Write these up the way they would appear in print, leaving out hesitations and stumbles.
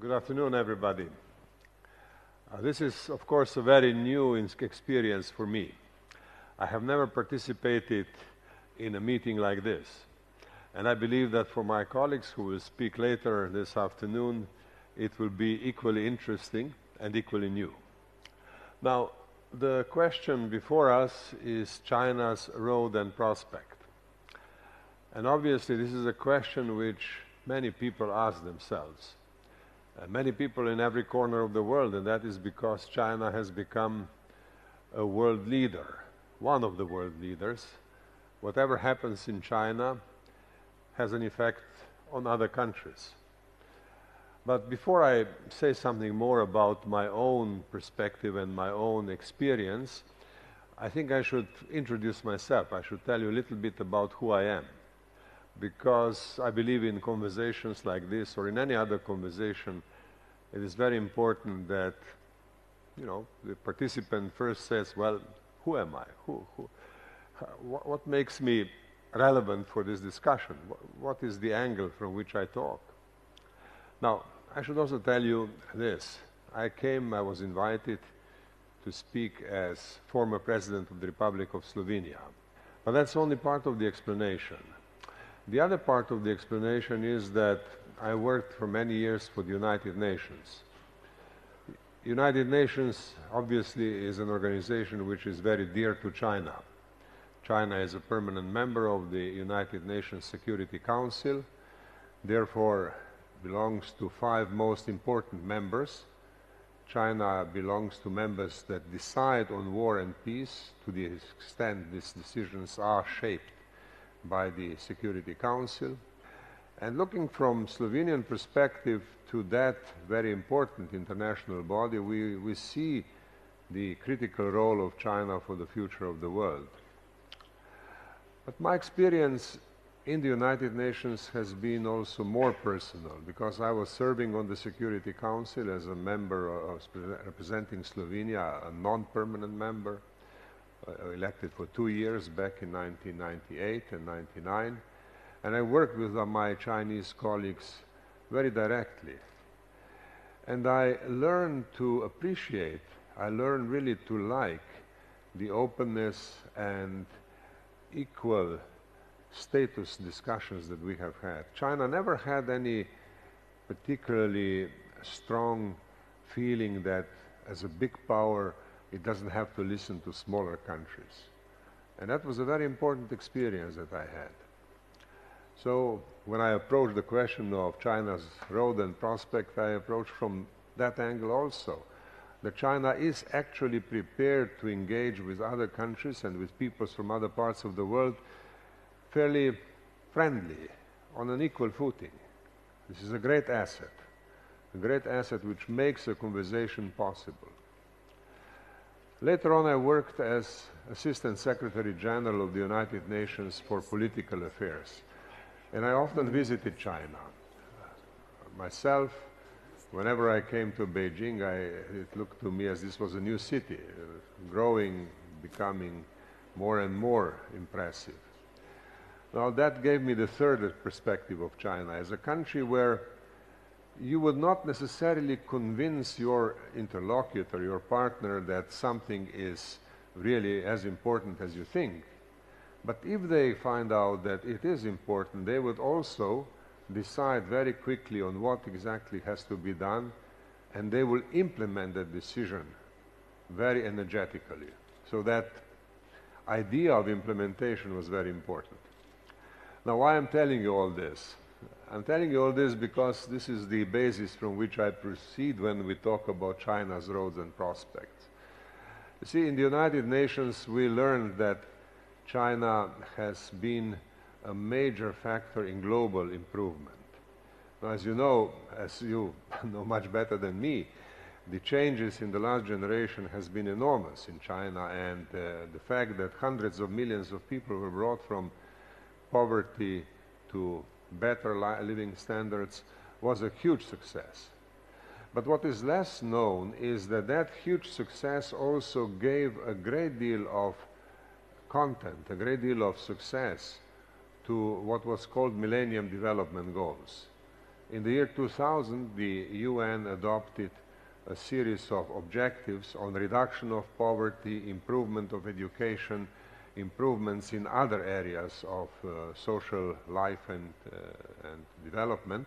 Good afternoon, everybody. This is, of course, a very new experience for me. I have never participated in a meeting like this. And I believe that for my colleagues who will speak later this afternoon, it will be equally interesting and equally new. Now, the question before us is China's road and prospect. And obviously, this is a question which many people ask themselves. Many people in every corner of the world, and that is because China has become a world leader, one of the world leaders. Whatever happens in China has an effect on other countries. But before I say something more about my own perspective and my own experience, I think I should introduce myself. I should tell you a little bit about who I am. Because I believe in conversations like this or in any other conversation, it is very important that, the participant first says, well, who am I? What makes me relevant for this discussion? What is the angle from which I talk? Now, I should also tell you this. I was invited to speak as former President of the Republic of Slovenia. But that's only part of the explanation. The other part of the explanation is that I worked for many years for the United Nations. United Nations obviously is an organization which is very dear to China. China is a permanent member of the United Nations Security Council, therefore belongs to 5 most important members. China belongs to members that decide on war and peace to the extent these decisions are shaped by the Security Council. And looking from Slovenian perspective to that very important international body, we see the critical role of China for the future of the world. But my experience in the United Nations has been also more personal, because I was serving on the Security Council as a member representing Slovenia, a non-permanent member, elected for 2 years back in 1998 and 99, and I worked with my Chinese colleagues very directly. And I learned to appreciate, I learned really to like the openness and equal status discussions that we have had. China never had any particularly strong feeling that as a big power it doesn't have to listen to smaller countries. And that was a very important experience that I had. So when I approached the question of China's road and prospect, I approached from that angle also. That China is actually prepared to engage with other countries and with peoples from other parts of the world fairly friendly, on an equal footing. This is a great asset which makes a conversation possible. Later on, I worked as Assistant Secretary General of the United Nations for Political Affairs, and I often visited China. Myself, whenever I came to Beijing, it looked to me as this was a new city, growing, becoming more and more impressive. Now, that gave me the third perspective of China as a country where you would not necessarily convince your interlocutor, your partner, that something is really as important as you think. But if they find out that it is important, they would also decide very quickly on what exactly has to be done, and they will implement that decision very energetically. So that idea of implementation was very important. Now, why I'm telling you all this? I'm telling you all this because this is the basis from which I proceed when we talk about China's roads and prospects. You see, in the United Nations, we learned that China has been a major factor in global improvement. Now, as you know much better than me, the changes in the last generation has been enormous in China, and the fact that hundreds of millions of people were brought from poverty to better living standards was a huge success. But what is less known is that that huge success also gave a great deal of content, a great deal of success to what was called Millennium Development Goals. In the year 2000, the UN adopted a series of objectives on reduction of poverty, improvement of education, improvements in other areas of social life and development.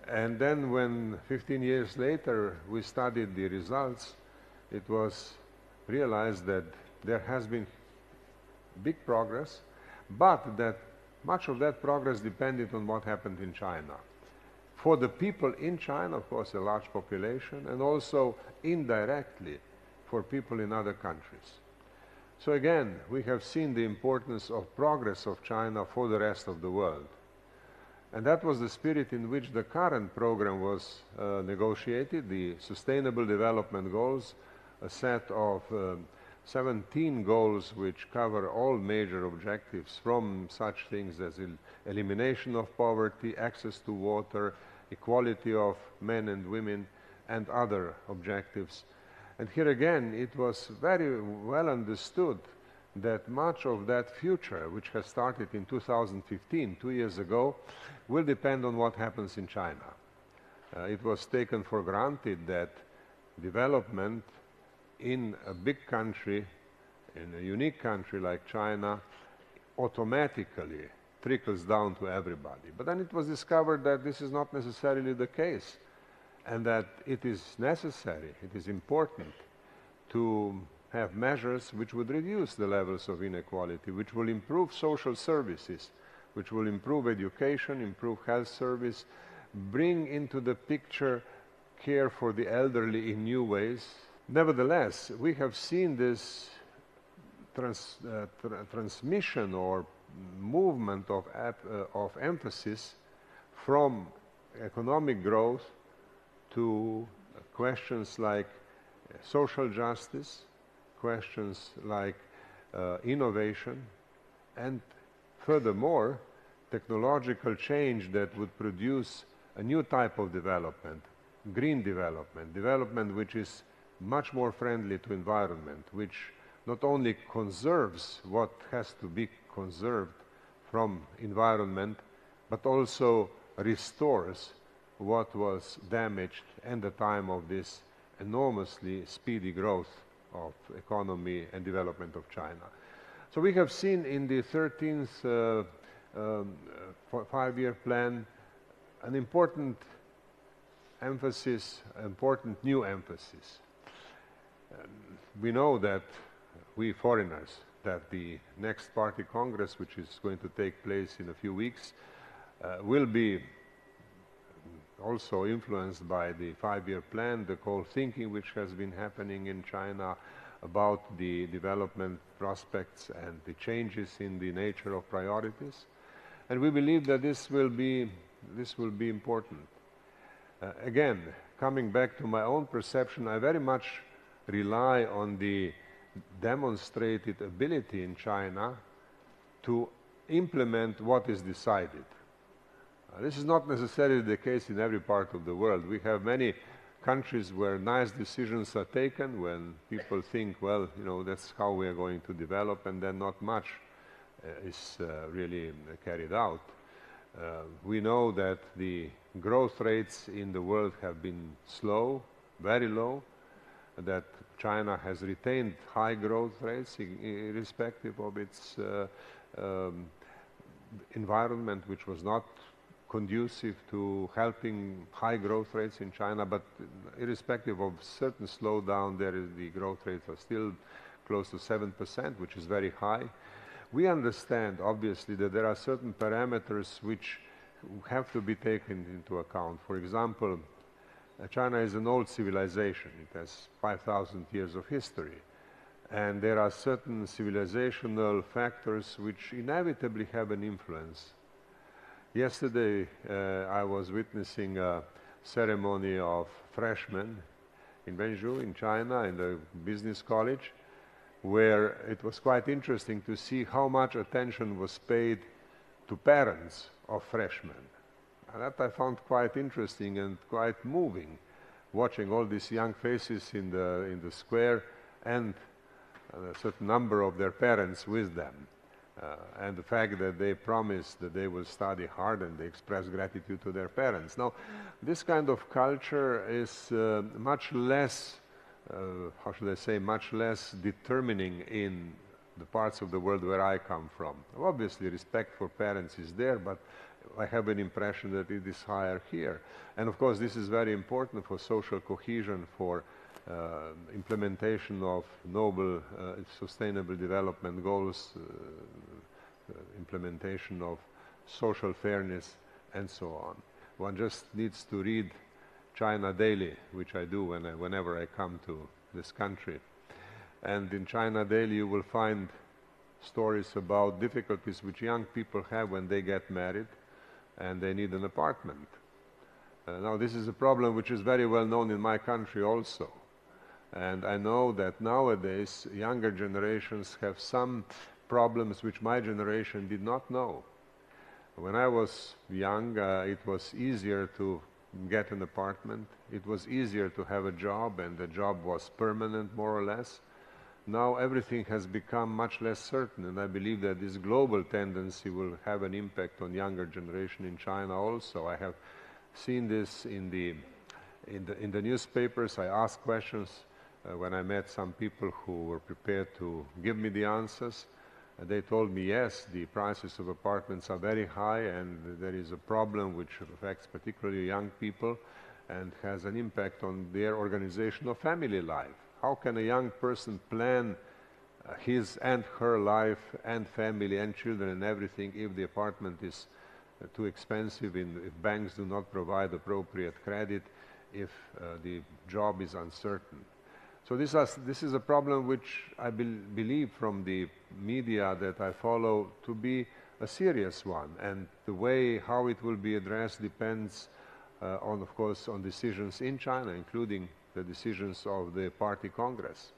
And then when 15 years later we studied the results, it was realized that there has been big progress, but that much of that progress depended on what happened in China. For the people in China, of course, a large population, and also indirectly for people in other countries. So again, we have seen the importance of progress of China for the rest of the world. And that was the spirit in which the current program was negotiated, the Sustainable Development Goals, a set of 17 goals which cover all major objectives, from such things as elimination of poverty, access to water, equality of men and women, and other objectives. And here again, it was very well understood that much of that future, which has started in 2015, 2 years ago, will depend on what happens in China. It was taken for granted that development in a big country, in a unique country like China, automatically trickles down to everybody. But then it was discovered that this is not necessarily the case, and that it is necessary, it is important to have measures which would reduce the levels of inequality, which will improve social services, which will improve education, improve health service, bring into the picture care for the elderly in new ways. Nevertheless, we have seen this transmission or movement of emphasis from economic growth to questions like social justice, questions like innovation, and furthermore, technological change that would produce a new type of development, green development, development which is much more friendly to environment, which not only conserves what has to be conserved from environment, but also restores what was damaged at the time of this enormously speedy growth of economy and development of China. So we have seen in the 13th five-year plan an important emphasis, important new emphasis. We know that we foreigners, that the next party congress, which is going to take place in a few weeks, will be also influenced by the five-year plan, the whole thinking which has been happening in China about the development prospects and the changes in the nature of priorities. And we believe that this will be important. Again, coming back to my own perception, I very much rely on the demonstrated ability in China to implement what is decided. This is not necessarily the case in every part of the world. We have many countries where nice decisions are taken when people think, well, you know, that's how we are going to develop, and then not much is really carried out. We know that the growth rates in the world have been slow, very low, that China has retained high growth rates irrespective of its environment, which was not conducive to helping high growth rates in China, but irrespective of certain slowdown, the growth rates are still close to 7%, which is very high. We understand, obviously, that there are certain parameters which have to be taken into account. For example, China is an old civilization. It has 5,000 years of history. And there are certain civilizational factors which inevitably have an influence. Yesterday, I was witnessing a ceremony of freshmen in Wenzhou, in China, in the business college, where it was quite interesting to see how much attention was paid to parents of freshmen. And that I found quite interesting and quite moving, watching all these young faces in the square and a certain number of their parents with them. and the fact that they promised that they will study hard and they express gratitude to their parents. Now, this kind of culture is much less, how should I say, much less determining in the parts of the world where I come from. Obviously, respect for parents is there, but I have an impression that it is higher here. And of course, this is very important for social cohesion, for implementation of noble sustainable development goals, implementation of social fairness, and so on. One just needs to read China Daily, which I do whenever I come to this country. And in China Daily you will find stories about difficulties which young people have when they get married and they need an apartment. Now this is a problem which is very well known in my country also. And I know that nowadays younger generations have some problems which my generation did not know. When I was young, it was easier to get an apartment. It was easier to have a job, and the job was permanent, more or less. Now everything has become much less certain, and I believe that this global tendency will have an impact on younger generation in China also. I have seen this in the newspapers. I asked questions when I met some people who were prepared to give me the answers. They told me, yes, the prices of apartments are very high, and there is a problem which affects particularly young people and has an impact on their organization of family life. How can a young person plan his and her life and family and children and everything if the apartment is too expensive, if banks do not provide appropriate credit, if the job is uncertain? So this is a problem which I believe from the media that I follow to be a serious one, and the way how it will be addressed depends on, of course, on decisions in China, including the decisions of the party Congress.